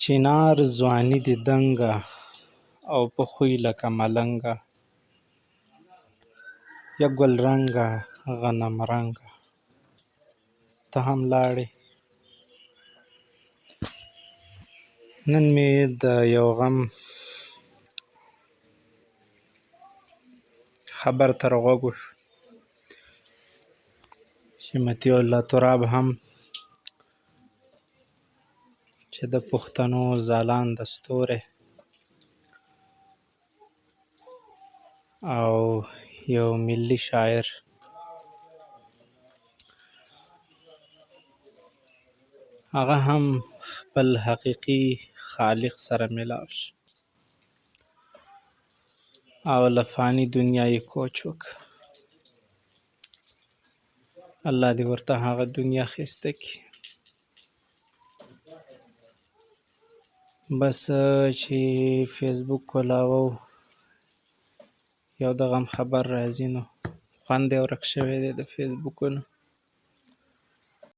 چنار ځواني دې دنګه او په خوی لکه ملنګه. یا ګلرنګه غنم رنګه ته هم لاړې. نن مې د یو غم خبر تر غوږو شو چې مطیع الله تراب هم چې د پښتنو ځلانده ستوری او یو ملي شاعر هغه هم خپل حقیقي خالق سره ملاو شو او له فاني دنیا یې کوچ وکړ. الله دې ورته هغه دنیا ښایسته کړي. بس چې فیسبوک کولاوه یو د غم خبر راځي نو خوند یې ورک شوی دی د فیسبوکونو.